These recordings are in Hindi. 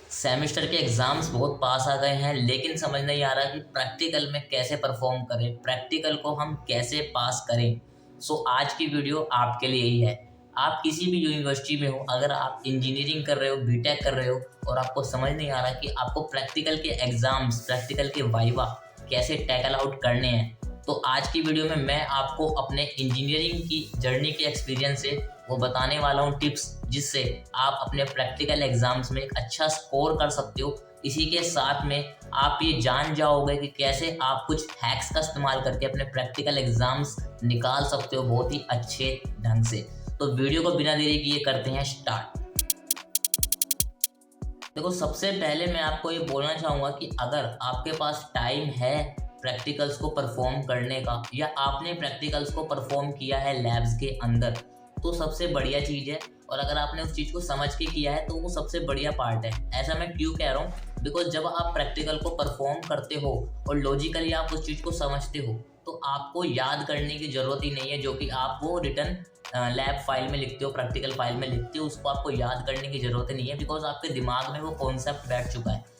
सेमेस्टर के एग्ज़ाम्स बहुत पास आ गए हैं, लेकिन समझ नहीं आ रहा कि प्रैक्टिकल में कैसे परफॉर्म करें, प्रैक्टिकल को हम कैसे पास करें। सो आज की वीडियो आपके लिए ही है। आप किसी भी यूनिवर्सिटी में हो, अगर आप इंजीनियरिंग कर रहे हो, बीटेक कर रहे हो और आपको समझ नहीं आ रहा कि आपको प्रैक्टिकल के एग्ज़ाम्स, प्रैक्टिकल के वाइवा कैसे टैकल आउट करने हैं, तो आज की वीडियो में मैं आपको अपने इंजीनियरिंग की जर्नी के एक्सपीरियंस से वो बताने वाला हूँ टिप्स, जिससे आप अपने प्रैक्टिकल एग्जाम्स में एक अच्छा स्कोर कर सकते हो। इसी के साथ में आप ये जान जाओगे कि कैसे आप कुछ हैक्स का इस्तेमाल करके अपने प्रैक्टिकल एग्जाम्स निकाल सकते हो बहुत ही अच्छे ढंग से। तो वीडियो को बिना देरी किए करते हैं स्टार्ट। देखो, सबसे पहले मैं आपको ये बोलना चाहूँगा कि अगर आपके पास टाइम है प्रैक्टिकल्स को परफॉर्म करने का, या आपने प्रैक्टिकल्स को परफॉर्म किया है लैब्स के अंदर, तो सबसे बढ़िया चीज़ है। और अगर आपने उस चीज़ को समझ के किया है तो वो सबसे बढ़िया पार्ट है। ऐसा मैं क्यों कह रहा हूँ, बिकॉज जब आप प्रैक्टिकल को परफॉर्म करते हो और लॉजिकली आप उस चीज़ को समझते हो, तो आपको याद करने की ज़रूरत ही नहीं है। जो कि आप वो रिटर्न लैब फाइल में लिखते हो, प्रैक्टिकल फाइल में लिखते हो, उसको आपको याद करने की ज़रूरत नहीं है, बिकॉज आपके दिमाग में वो कॉन्सेप्ट बैठ चुका है।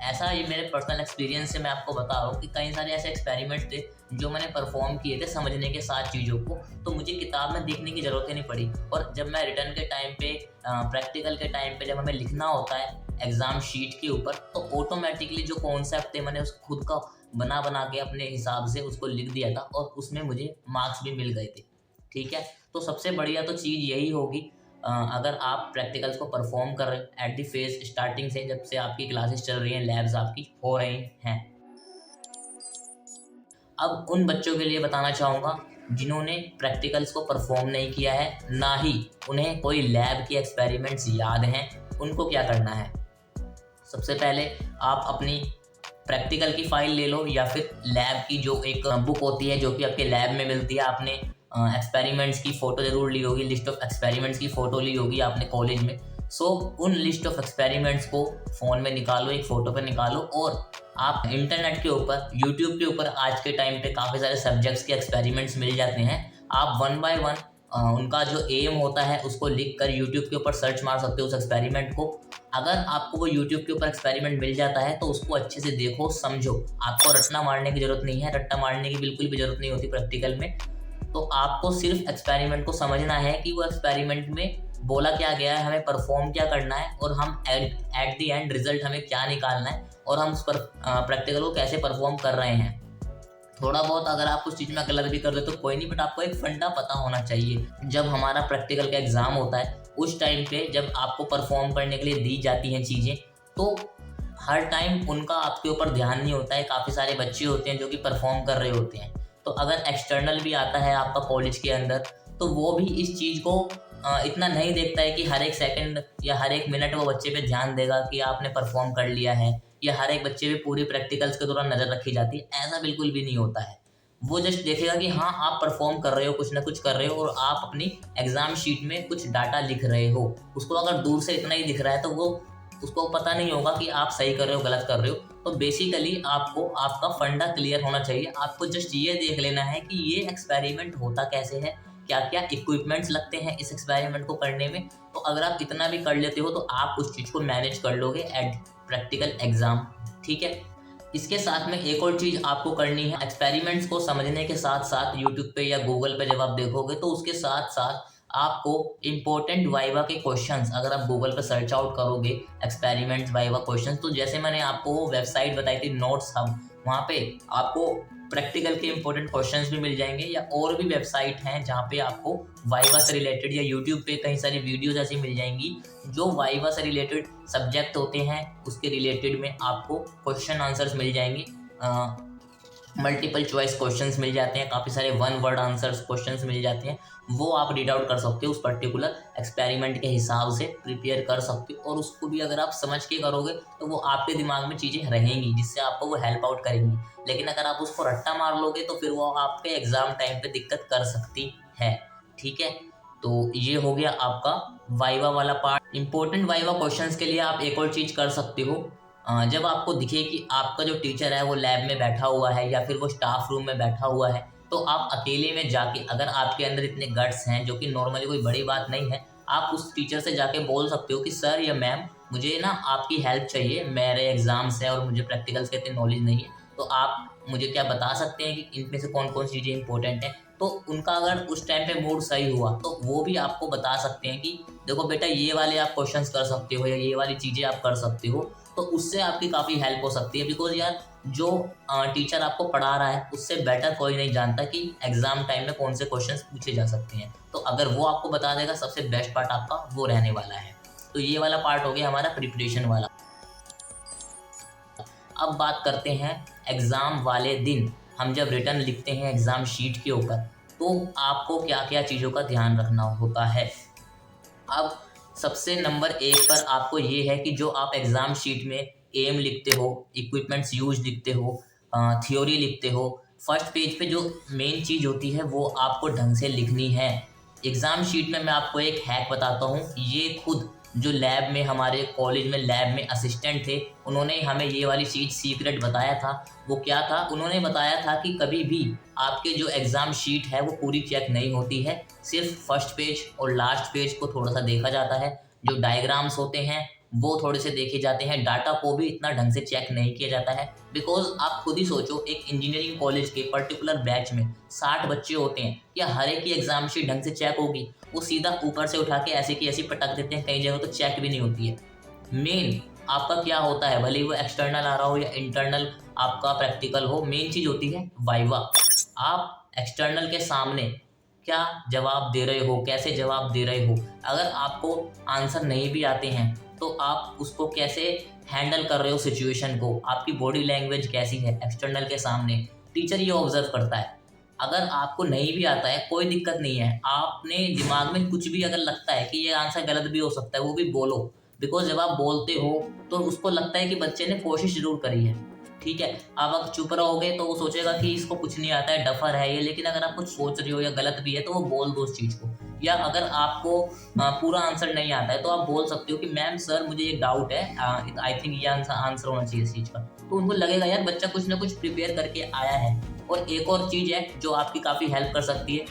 ऐसा ये मेरे पर्सनल एक्सपीरियंस से मैं आपको बता रहा हूँ कि कई सारे ऐसे एक्सपेरिमेंट्स थे जो मैंने परफॉर्म किए थे समझने के साथ चीज़ों को, तो मुझे किताब में देखने की ज़रूरत ही नहीं पड़ी। और जब मैं रिटर्न के टाइम पे, प्रैक्टिकल के टाइम पे जब हमें लिखना होता है एग्ज़ाम शीट के ऊपर, तो ऑटोमेटिकली जो कॉन्सेप्ट थे मैंने उस खुद का बना बना के अपने हिसाब से उसको लिख दिया था, और उसमें मुझे मार्क्स भी मिल गए थे। ठीक है, तो सबसे बढ़िया तो चीज़ यही होगी, अगर आप प्रैक्टिकल्स को परफॉर्म कर रहे हैं एट द फेज स्टार्टिंग से, जब से आपकी क्लासेस चल रही हैं, लैब्स आपकी हो रही हैं। अब उन बच्चों के लिए बताना चाहूँगा जिन्होंने प्रैक्टिकल्स को परफॉर्म नहीं किया है, ना ही उन्हें कोई लैब के एक्सपेरिमेंट्स याद हैं। उनको क्या करना है, सबसे पहले आप अपनी प्रैक्टिकल की फाइल ले लो, या फिर लैब की जो एक बुक होती है जो कि आपके लैब में मिलती है। आपने एक्सपेरिमेंट्स की फ़ोटो ज़रूर ली होगी, लिस्ट ऑफ एक्सपेरिमेंट्स की फ़ोटो ली होगी आपने कॉलेज में। उन लिस्ट ऑफ एक्सपेरिमेंट्स को फ़ोन में निकालो, एक फ़ोटो पे निकालो, और आप इंटरनेट के ऊपर, यूट्यूब के ऊपर आज के टाइम पे काफ़ी सारे सब्जेक्ट्स के एक्सपेरिमेंट्स मिल जाते हैं। आप वन बाय वन उनका जो एम होता है उसको लिख कर यूट्यूब के ऊपर सर्च मार सकते हो उस एक्सपेरिमेंट को। अगर आपको वो यूट्यूब के ऊपर एक्सपेरिमेंट मिल जाता है तो उसको अच्छे से देखो, समझो। आपको रट्टा मारने की ज़रूरत नहीं है, रट्टा मारने की बिल्कुल भी ज़रूरत नहीं होती प्रैक्टिकल में। तो आपको सिर्फ एक्सपेरिमेंट को समझना है कि वो एक्सपेरिमेंट में बोला क्या गया है, हमें परफॉर्म क्या करना है, और हम एट द एंड रिजल्ट हमें क्या निकालना है, और हम उस पर प्रैक्टिकल को कैसे परफॉर्म कर रहे हैं। थोड़ा बहुत अगर आप उस चीज़ में गलत भी कर दे तो कोई नहीं, बट आपको एक फंडा पता होना चाहिए। जब हमारा प्रैक्टिकल का एग्ज़ाम होता है उस टाइम पे जब आपको परफॉर्म करने के लिए दी जाती हैं चीज़ें, तो हर टाइम उनका आपके ऊपर ध्यान नहीं होता है। काफ़ी सारे बच्चे होते हैं जो कि परफॉर्म कर रहे होते हैं, तो अगर एक्सटर्नल भी आता है आपका कॉलेज के अंदर, तो वो भी इस चीज़ को इतना नहीं देखता है कि हर एक सेकंड या हर एक मिनट वो बच्चे पे ध्यान देगा कि आपने परफॉर्म कर लिया है, या हर एक बच्चे पे पूरी प्रैक्टिकल्स के दौरान नज़र रखी जाती है। ऐसा बिल्कुल भी नहीं होता है। वो जस्ट देखेगा कि हाँ, आप परफॉर्म कर रहे हो, कुछ ना कुछ कर रहे हो, और आप अपनी एग्जाम शीट में कुछ डाटा लिख रहे हो। उसको अगर दूर से इतना ही दिख रहा है तो वो उसको पता नहीं होगा कि आप सही कर रहे हो, गलत कर रहे हो। तो बेसिकली आपको आपका फंडा क्लियर होना चाहिए। आपको जस्ट ये देख लेना है कि ये एक्सपेरिमेंट होता कैसे है, क्या क्या इक्विपमेंट्स लगते हैं इस एक्सपेरिमेंट को करने में। तो अगर आप इतना भी कर लेते हो तो आप उस चीज़ को मैनेज कर लोगे एट प्रैक्टिकल एग्जाम। ठीक है, इसके साथ में एक और चीज़ आपको करनी है, एक्सपेरिमेंट्स को समझने के साथ साथ यूट्यूब पे या गूगल पे जब आप देखोगे तो उसके साथ साथ आपको इम्पोर्टेंट वाइवा के क्वेश्चंस, अगर आप गूगल पे सर्च आउट करोगे एक्सपेरिमेंट्स वाइवा क्वेश्चंस, तो जैसे मैंने आपको वो वेबसाइट बताई थी नोट्स हब, वहाँ पे आपको प्रैक्टिकल के इंपॉर्टेंट क्वेश्चंस भी मिल जाएंगे। या और भी वेबसाइट हैं जहाँ पे आपको वाइवा से रिलेटेड, या यूट्यूब पे कई सारी वीडियोज ऐसी मिल जाएंगी जो वाइवा से रिलेटेड सब्जेक्ट होते हैं, उसके रिलेटेड में आपको क्वेश्चन आंसर्स मिल जाएंगे। मल्टीपल चॉइस क्वेश्चंस मिल जाते हैं, काफ़ी सारे वन वर्ड आंसर्स क्वेश्चंस मिल जाते हैं। वो आप रीड आउट कर सकते हो, उस पर्टिकुलर एक्सपेरिमेंट के हिसाब से प्रिपेयर कर सकते हो, और उसको भी अगर आप समझ के करोगे तो वो आपके दिमाग में चीज़ें रहेंगी जिससे आपको वो हेल्प आउट करेंगी। लेकिन अगर आप उसको रट्टा मार लोगे तो फिर वो आपके एग्ज़ाम टाइम पे दिक्कत कर सकती है। ठीक है, तो ये हो गया आपका वाइवा वाला पार्ट। इंपॉर्टेंट वाइवा क्वेश्चंस के लिए आप एक और चीज़ कर सकते हो, जब आपको दिखे कि आपका जो टीचर है वो लैब में बैठा हुआ है या फिर वो स्टाफ रूम में बैठा हुआ है, तो आप अकेले में जाके, अगर आपके अंदर इतने गट्स हैं, जो कि नॉर्मली कोई बड़ी बात नहीं है, आप उस टीचर से जाके बोल सकते हो कि सर या मैम, मुझे ना आपकी हेल्प चाहिए, मेरे एग्ज़ाम्स है और मुझे प्रैक्टिकल्स की इतनी नॉलेज नहीं है, तो आप मुझे क्या बता सकते हैं कि इनमें से कौन-कौन सी चीज़ें इंपॉर्टेंट हैं? तो उनका अगर उस टाइम पे मूड सही हुआ, तो वो भी आपको बता सकते हैं कि देखो बेटा ये वाले आप क्वेश्चंस कर सकते हो या ये वाली चीज़ें आप कर सकते हो, तो उससे आपकी काफ़ी हेल्प हो सकती है। बिकॉज़ यार जो टीचर आपको पढ़ा रहा है, उससे बेटर कोई नहीं जानता कि एग्ज़ाम टाइम में कौन से क्वेश्चंस पूछे जा सकते हैं। तो अगर वो आपको बता देगा, सबसे बेस्ट पार्ट आपका वो रहने वाला है। तो ये वाला पार्ट हो गया हमारा प्रिपरेशन वाला। अब बात करते हैं एग्ज़ाम वाले दिन हम जब रिटर्न लिखते हैं एग्ज़ाम शीट के ऊपर, तो आपको क्या-क्या चीज़ों का ध्यान रखना होता है। अब सबसे नंबर 1 पर आपको ये है कि जो आप एग्ज़ाम शीट में एम लिखते हो, इक्विपमेंट्स यूज़ लिखते हो, थ्योरी लिखते हो, फर्स्ट पेज पे जो मेन चीज़ होती है वो आपको ढंग से लिखनी है। एग्ज़ाम शीट में मैं आपको एक हैक बताता हूँ, ये खुद जो लैब में हमारे कॉलेज में लैब में असिस्टेंट थे, उन्होंने हमें ये वाली चीज़ सीक्रेट बताया था। वो क्या था? उन्होंने बताया था कि कभी भी आपके जो एग्ज़ाम शीट है वो पूरी चेक नहीं होती है, सिर्फ फर्स्ट पेज और लास्ट पेज को थोड़ा-सा देखा जाता है। जो डायग्राम्स होते हैं वो थोड़े से देखे जाते हैं, डाटा को भी इतना ढंग से चेक नहीं किया जाता है। बिकॉज़ आप खुद ही सोचो, एक इंजीनियरिंग कॉलेज के पर्टिकुलर बैच में 60 बच्चे होते हैं, क्या हर एक की एग्ज़ाम शीट ढंग से चेक होगी? वो सीधा ऊपर से उठा के ऐसे की ऐसी पटक देते हैं, कई जगह तो चेक भी नहीं होती है। मेन आपका क्या होता है, भले ही वो एक्सटर्नल आ रहा हो या इंटरनल आपका प्रैक्टिकल हो, मेन चीज़ होती है वाइवा। आप एक्सटर्नल के सामने क्या जवाब दे रहे हो, कैसे जवाब दे रहे हो? अगर आपको आंसर नहीं भी आते हैं, तो आप उसको कैसे हैंडल कर रहे हो सिचुएशन को, आपकी बॉडी लैंग्वेज कैसी है एक्सटर्नल के सामने, टीचर ये ऑब्ज़र्व करता है। अगर आपको नहीं भी आता है, कोई दिक्कत नहीं है, आपने दिमाग में कुछ भी अगर लगता है कि ये आंसर गलत भी हो सकता है, वो भी बोलो। बिकॉज़ जब आप बोलते हो, तो उसको लगता है कि बच्चे ने कोशिश ज़रूर करी है, ठीक है? आप अगर चुप रहोगे तो वो सोचेगा कि इसको कुछ नहीं आता है, डफ़र है ये। लेकिन अगर आप कुछ सोच रहे हो या गलत भी है, तो वो बोल दो उस चीज़ को। या अगर आपको पूरा आंसर नहीं आता है, तो आप बोल सकते हो कि मैम सर मुझे एक डाउट है, आई थिंक ये आंसर होना चाहिए इस चीज़ का। तो उनको लगेगा यार बच्चा कुछ ना कुछ प्रिपेयर करके आया है। और एक और चीज़ है जो आपकी काफ़ी हेल्प कर सकती है,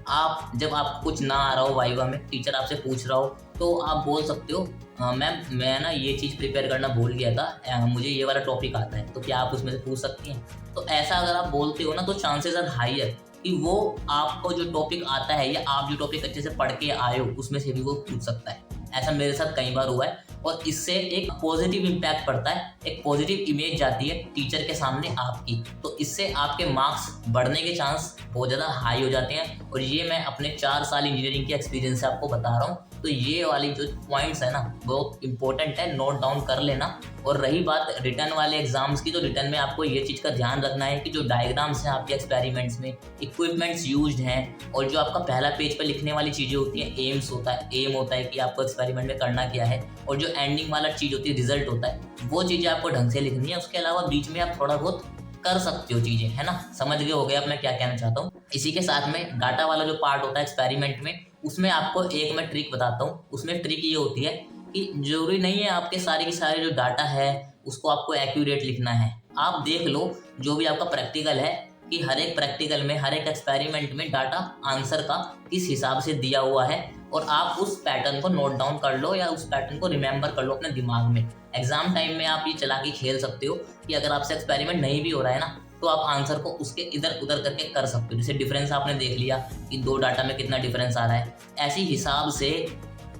आप जब आपको कुछ ना आ रहा हो वाइवा में, टीचर आपसे पूछ रहा हो, तो आप बोल सकते हो मैम मैं ना ये चीज़ प्रिपेयर करना भूल गया था, मुझे ये वाला टॉपिक आता है, तो क्या आप उसमें से पूछ सकती हैं? तो ऐसा अगर आप बोलते हो ना, तो चांसेस आर हायर कि वो आपको जो टॉपिक आता है या आप जो टॉपिक अच्छे से पढ़ के आए हो, उसमें से भी वो पूछ सकता है। ऐसा मेरे साथ कई बार हुआ है और इससे एक पॉजिटिव इम्पैक्ट पड़ता है, एक पॉजिटिव इमेज जाती है टीचर के सामने आपकी, तो इससे आपके मार्क्स बढ़ने के चांस बहुत ज़्यादा हाई हो जाते हैं। और ये मैं अपने 4 साल इंजीनियरिंग के एक्सपीरियंस से आपको बता रहा हूँ। तो ये वाली जो पॉइंट्स है ना, बहुत इंपॉर्टेंट है, नोट डाउन कर लेना। और रही बात रिटर्न वाले एग्जाम्स की, तो रिटर्न में आपको ये चीज़ का ध्यान रखना है कि जो डायग्राम्स हैं आपके एक्सपेरिमेंट्स में, इक्विपमेंट्स यूज्ड हैं, और जो आपका पहला पेज पर लिखने वाली चीज़ें होती हैं, एम होता है कि आपको एक्सपेरिमेंट में करना क्या है, और जो एंडिंग वाला चीज़ होती है, रिजल्ट होता है, वो चीज़ें आपको ढंग से लिखनी है। उसके अलावा बीच में आप थोड़ा बहुत कर सकते हो चीज़ें, है ना? समझ गए हो गए अब मैं क्या कहना चाहता हूँ। इसी के साथ में डाटा वाला जो पार्ट होता है एक्सपेरिमेंट में, उसमें आपको एक मैं ट्रिक बताता हूँ। उसमें ट्रिक ये होती है कि ज़रूरी नहीं है आपके सारे के सारे जो डाटा है उसको आपको एक्यूरेट लिखना है। आप देख लो जो भी आपका प्रैक्टिकल है, कि हर एक प्रैक्टिकल में, हर एक एक्सपेरिमेंट में डाटा आंसर का किस हिसाब से दिया हुआ है, और आप उस पैटर्न को नोट डाउन कर लो या उस पैटर्न को रिमेंबर कर लो अपने दिमाग में। एग्जाम टाइम में आप ये चला के खेल सकते हो कि अगर आपसे एक्सपेरिमेंट नहीं भी हो रहा है ना, तो आप आंसर को उसके इधर उधर करके कर सकते हो। जैसे डिफरेंस आपने देख लिया कि 2 डाटा में कितना डिफरेंस आ रहा है, ऐसी हिसाब से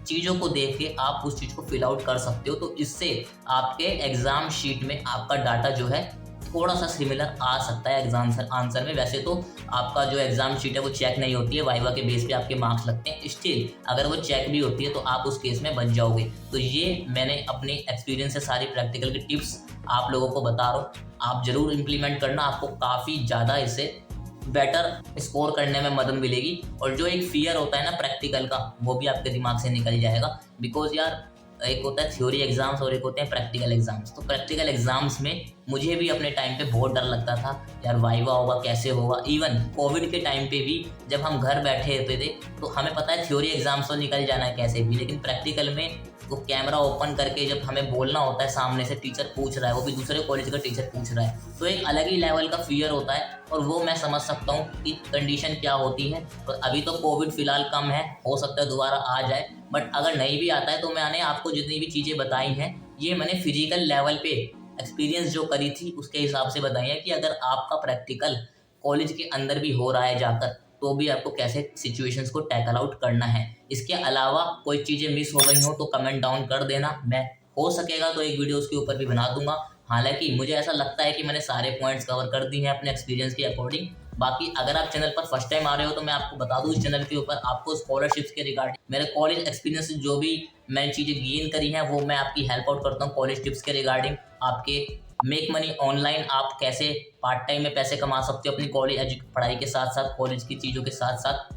चीज़ों को देख के आप उस चीज़ को फिल आउट कर सकते हो। तो इससे आपके एग्ज़ाम शीट में आपका डाटा जो है थोड़ा सा सिमिलर आ सकता है एग्जाम आंसर में। वैसे तो आपका जो एग्ज़ाम शीट है वो चेक नहीं होती है, वाइवा के बेस पे आपके मार्क्स लगते हैं। स्टिल अगर वो चेक भी होती है तो आप उस केस में बच जाओगे। तो ये मैंने अपने एक्सपीरियंस से सारी प्रैक्टिकल की टिप्स आप लोगों को बता रहा हूँ, आप ज़रूर इम्प्लीमेंट करना, आपको काफ़ी ज़्यादा इससे बेटर स्कोर करने में मदद मिलेगी। और जो एक फियर होता है ना प्रैक्टिकल का, वो भी आपके दिमाग से निकल जाएगा। बिकॉज यार एक होता है थ्योरी एग्जाम्स और एक होते हैं प्रैक्टिकल एग्जाम्स। तो प्रैक्टिकल एग्जाम्स में मुझे भी अपने टाइम पे बहुत डर लगता था, यार वाइवा होगा कैसे होगा। इवन कोविड के टाइम पे भी जब हम घर बैठे होते थे, तो हमें पता है थ्योरी एग्जाम्स तो निकल जाना है कैसे भी, लेकिन प्रैक्टिकल में वो कैमरा ओपन करके जब हमें बोलना होता है, सामने से टीचर पूछ रहा है, वो भी दूसरे कॉलेज का टीचर पूछ रहा है, तो एक अलग ही लेवल का फियर होता है। और वो मैं समझ सकता हूँ कि कंडीशन क्या होती है। और अभी तो कोविड फिलहाल कम है, हो सकता है दोबारा आ जाए, बट अगर नहीं भी आता है तो मैंने आपको जितनी भी चीज़ें बताई हैं ये मैंने फिजिकल लेवल पे एक्सपीरियंस जो करी थी उसके हिसाब से बताई है कि अगर आपका प्रैक्टिकल कॉलेज के अंदर भी हो रहा है जाकर, तो भी आपको कैसे सिचुएशंस को टैकल आउट करना है। इसके अलावा कोई चीज़ें मिस हो गई हो तो कमेंट डाउन कर देना, मैं हो सकेगा तो एक वीडियो उसके ऊपर भी बना दूंगा। हालांकि मुझे ऐसा लगता है कि मैंने सारे पॉइंट्स कवर कर दिए हैं अपने एक्सपीरियंस के अकॉर्डिंग। बाकी अगर आप चैनल पर फर्स्ट टाइम आ रहे हो तो मैं आपको बता दूं, इस चैनल के ऊपर आपको स्कॉलरशिप्स के रिगार्डिंग मेरे कॉलेज एक्सपीरियंस से जो भी मैंने चीज़ें गेन करी हैं वो मैं आपकी हेल्प आउट करता हूँ कॉलेज टिप्स के रिगार्डिंग। आपके मेक मनी ऑनलाइन, आप कैसे पार्ट टाइम में पैसे कमा सकते हो अपनी कॉलेज पढ़ाई के साथ साथ, कॉलेज की चीज़ों के साथ साथ,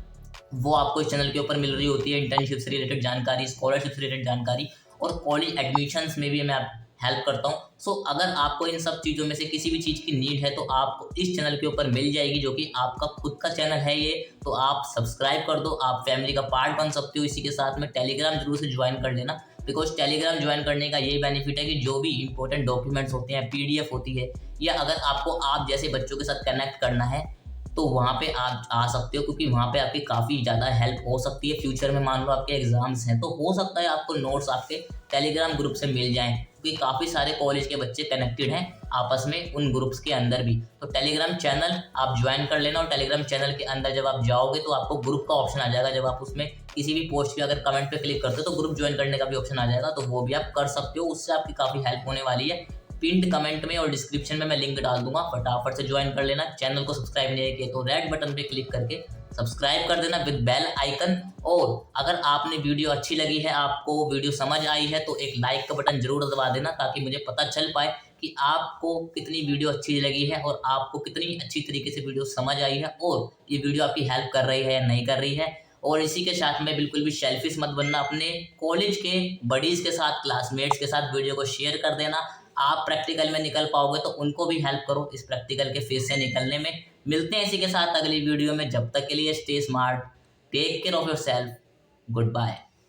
वो आपको इस चैनल के ऊपर मिल रही होती है। इंटर्नशिप से रिलेटेड जानकारी, स्कॉलरशिप से रिलेटेड जानकारी, और कॉलेज एडमिशन्स में भी मैं हेल्प करता हूँ। सो अगर आपको इन सब चीज़ों में से किसी भी चीज़ की नीड है तो आपको इस चैनल के ऊपर मिल जाएगी, जो कि आपका खुद का चैनल है ये। तो आप सब्सक्राइब कर दो, आप फैमिली का पार्ट बन सकते हो। इसी के साथ में टेलीग्राम जरूर से ज्वाइन कर लेना, बिकॉज टेलीग्राम ज्वाइन करने का ये बेनिफिट है कि जो भी इंपॉर्टेंट डॉक्यूमेंट्स होते हैं, पीडीएफ होती है, या अगर आपको आप जैसे बच्चों के साथ कनेक्ट करना है तो वहाँ पे आप आ सकते हो, क्योंकि वहाँ पे आपकी काफ़ी ज़्यादा हेल्प हो सकती है। फ्यूचर में मान लो आपके एग्जाम्स हैं तो हो सकता है आपको नोट्स आपके टेलीग्राम ग्रुप से मिल जाएं, क्योंकि काफ़ी सारे कॉलेज के बच्चे कनेक्टेड हैं आपस में उन ग्रुप्स के अंदर भी। तो टेलीग्राम चैनल आप ज्वाइन कर लेना, और टेलीग्राम चैनल के अंदर जब आप जाओगे तो आपको ग्रुप का ऑप्शन आ जाएगा। जब आप उसमें किसी भी पोस्ट के अगर कमेंट पे क्लिक करते हो तो ग्रुप ज्वाइन करने का भी ऑप्शन आ जाएगा, तो वो भी आप कर सकते हो। उससे आपकी काफ़ी हेल्प होने वाली है। पिंड कमेंट में और डिस्क्रिप्शन में मैं लिंक डाल दूंगा, फटाफट से ज्वाइन कर लेना। चैनल को सब्सक्राइब नहीं किया तो रेड बटन पे क्लिक करके सब्सक्राइब कर देना विद बेल आइकन। और अगर आपने वीडियो अच्छी लगी है, आपको वीडियो समझ आई है, तो एक लाइक का बटन जरूर दबा देना, ताकि मुझे पता चल पाए कि आपको कितनी वीडियो अच्छी लगी है और आपको कितनी अच्छी तरीके से वीडियो समझ आई है, और ये वीडियो आपकी हेल्प कर रही है या नहीं कर रही है। और इसी के साथ में बिल्कुल भी सेल्फिश मत बनना, अपने कॉलेज के बडीज के साथ, क्लासमेट्स के साथ वीडियो को शेयर कर देना। आप प्रैक्टिकल में निकल पाओगे तो उनको भी हेल्प करो इस प्रैक्टिकल के फेज से निकलने में। मिलते हैं इसी के साथ अगली वीडियो में, जब तक के लिए stay smart, take care of yourself, good bye.